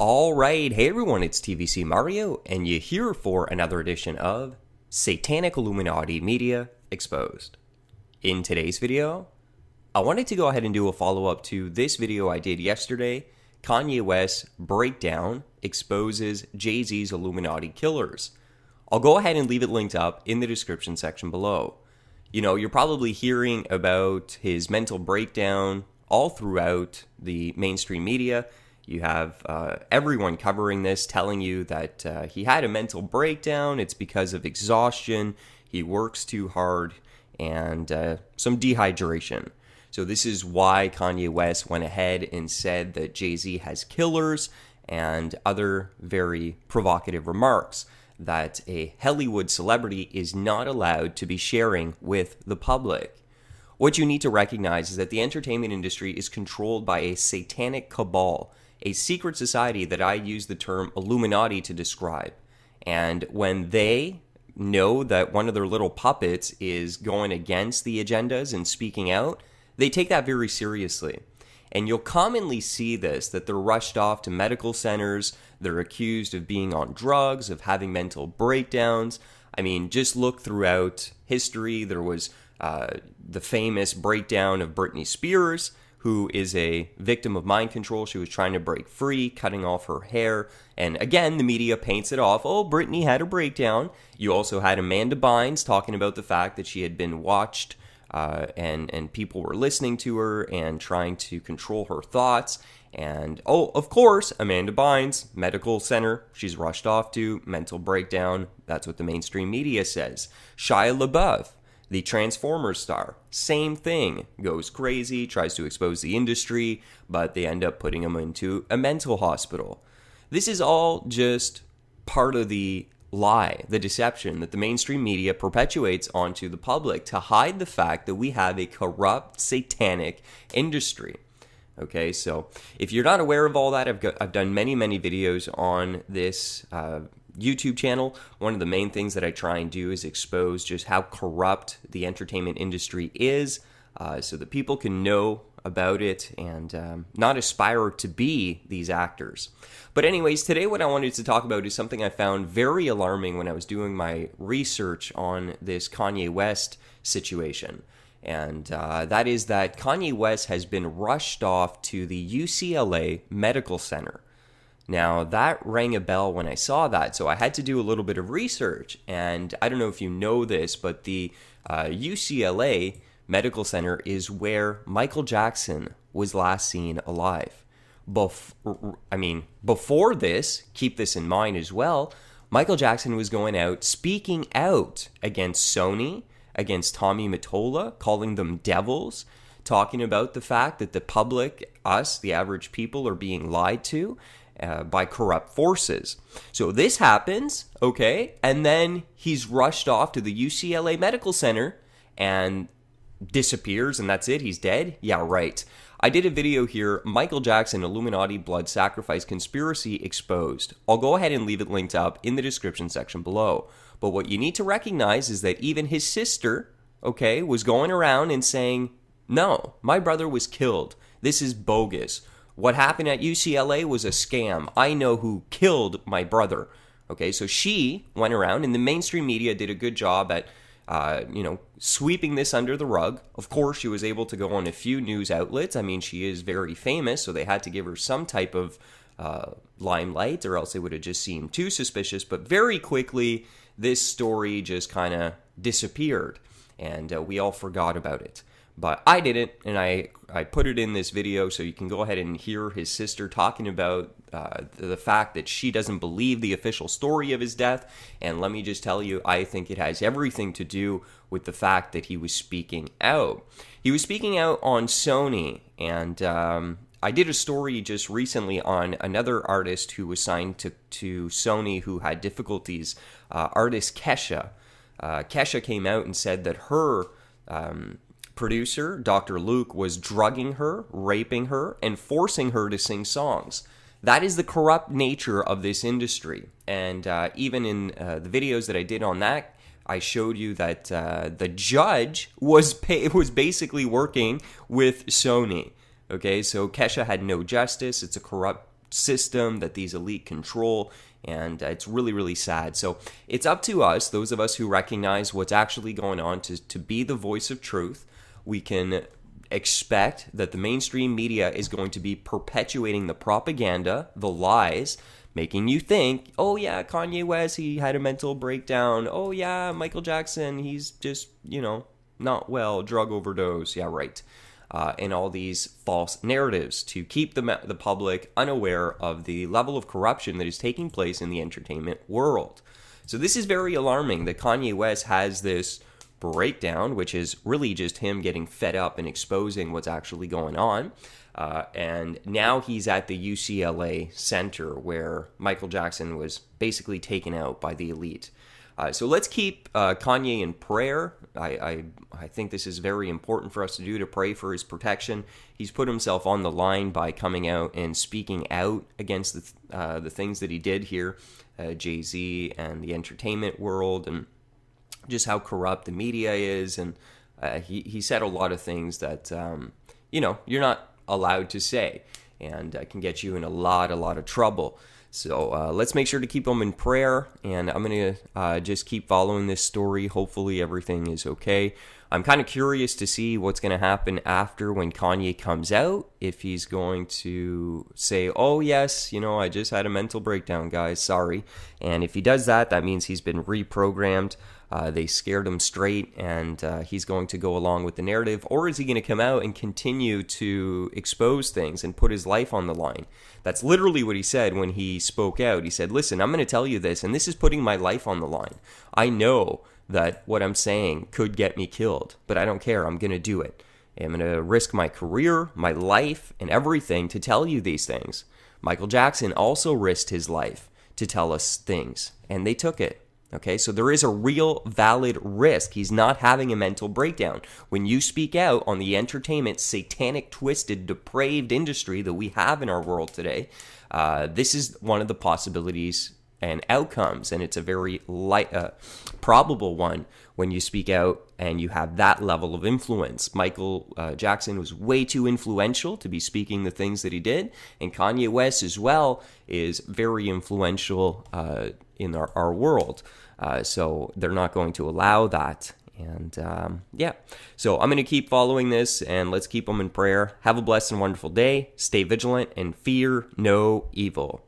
Alright, hey everyone, it's TVC Mario, and you're here for another edition of Satanic Illuminati Media Exposed. In today's video, I wanted to go ahead and do a follow-up to this video I did yesterday. Kanye West breakdown exposes Jay-Z's Illuminati killers. I'll go ahead and leave it linked up in the description section below. You know, you're probably hearing about his mental breakdown all throughout the mainstream media. You have everyone covering this, telling you that he had a mental breakdown. It's because of exhaustion, he works too hard, and some dehydration. So this is why Kanye West went ahead and said that Jay-Z has killers and other very provocative remarks that a Hollywood celebrity is not allowed to be sharing with the public. What you need to recognize is that the entertainment industry is controlled by a satanic cabal, a secret society that I use the term Illuminati to describe. And when they know that one of their little puppets is going against the agendas and speaking out, they take that very seriously. And you'll commonly see this, that they're rushed off to medical centers, they're accused of being on drugs, of having mental breakdowns. I mean, just look throughout history. There was the famous breakdown of Britney Spears, who is a victim of mind control. She was trying to break free, cutting off her hair. And again, the media paints it off. Oh, Britney had a breakdown. You also had Amanda Bynes talking about the fact that she had been watched and people were listening to her and trying to control her thoughts. And, oh, of course, Amanda Bynes, medical center, she's rushed off to, mental breakdown. That's what the mainstream media says. Shia LaBeouf, the Transformers star, same thing, goes crazy, tries to expose the industry, but they end up putting him into a mental hospital. This is all just part of the lie, the deception that the mainstream media perpetuates onto the public to hide the fact that we have a corrupt, satanic industry. Okay, so if you're not aware of all that, I've done many videos on this YouTube channel. One of the main things that I try and do is expose just how corrupt the entertainment industry is, so that people can know about it and not aspire to be these actors. But anyways, today what I wanted to talk about is something I found very alarming when I was doing my research on this Kanye West situation. And that is that Kanye West has been rushed off to the UCLA Medical Center. Now, that rang a bell when I saw that, so I had to do a little bit of research. And I don't know if you know this, but the UCLA Medical Center is where Michael Jackson was last seen alive. Before this, keep this in mind as well, Michael Jackson was going out, speaking out against Sony, against Tommy Mottola, calling them devils, talking about the fact that the public, us, the average people, are being lied to by corrupt forces. So this happens, okay, and then he's rushed off to the UCLA Medical Center and disappears, and that's it, he's dead? Yeah, right. I did a video here, Michael Jackson Illuminati Blood Sacrifice Conspiracy Exposed. I'll go ahead and leave it linked up in the description section below. But what you need to recognize is that even his sister, okay, was going around and saying, no, my brother was killed. This is bogus. What happened at UCLA was a scam. I know who killed my brother. Okay, so she went around, and the mainstream media did a good job at, sweeping this under the rug. Of course, she was able to go on a few news outlets. I mean, she is very famous, so they had to give her some type of limelight, or else it would have just seemed too suspicious. But very quickly, this story just kind of disappeared, and we all forgot about it. But I didn't, and I put it in this video so you can go ahead and hear his sister talking about the fact that she doesn't believe the official story of his death. And let me just tell you, I think it has everything to do with the fact that he was speaking out. He was speaking out on Sony, and I did a story just recently on another artist who was signed to Sony who had difficulties, artist Kesha. Kesha came out and said that her producer, Dr. Luke, was drugging her, raping her, and forcing her to sing songs. That is the corrupt nature of this industry. And even in the videos that I did on that, I showed you that the judge was basically working with Sony. Okay, so Kesha had no justice. It's a corrupt system that these elite control, and it's really, really sad. So it's up to us, those of us who recognize what's actually going on, to be the voice of truth. We can expect that the mainstream media is going to be perpetuating the propaganda, the lies, making you think, oh yeah, Kanye West, he had a mental breakdown. Oh yeah, Michael Jackson, he's just, not well, drug overdose. Yeah, right. And all these false narratives to keep the public unaware of the level of corruption that is taking place in the entertainment world. So this is very alarming that Kanye West has this breakdown, which is really just him getting fed up and exposing what's actually going on. And now he's at the UCLA Center where Michael Jackson was basically taken out by the elite. So let's keep Kanye in prayer. I think this is very important for us to do, to pray for his protection. He's put himself on the line by coming out and speaking out against the things that he did here, Jay-Z and the entertainment world, and just how corrupt the media is. And he said a lot of things that, you're not allowed to say, and can get you in a lot of trouble. So let's make sure to keep them in prayer, and I'm going to just keep following this story. Hopefully everything is okay. I'm kind of curious to see what's going to happen after when Kanye comes out, if he's going to say, oh yes, I just had a mental breakdown, guys, sorry. And if he does that, that means he's been reprogrammed. They scared him straight, and he's going to go along with the narrative. Or is he going to come out and continue to expose things and put his life on the line? That's literally what he said when he spoke out. He said, listen, I'm going to tell you this, and this is putting my life on the line. I know that what I'm saying could get me killed, but I don't care. I'm going to do it. I'm going to risk my career, my life, and everything to tell you these things. Michael Jackson also risked his life to tell us things, and they took it. Okay, so there is a real valid risk. He's not having a mental breakdown. When you speak out on the entertainment, satanic, twisted, depraved industry that we have in our world today, this is one of the possibilities and outcomes, and it's a very probable one when you speak out and you have that level of influence. Michael Jackson was way too influential to be speaking the things that he did, and Kanye West as well is very influential in our world. So they're not going to allow that. And so I'm going to keep following this, and let's keep them in prayer. Have a blessed and wonderful day. Stay vigilant and fear no evil.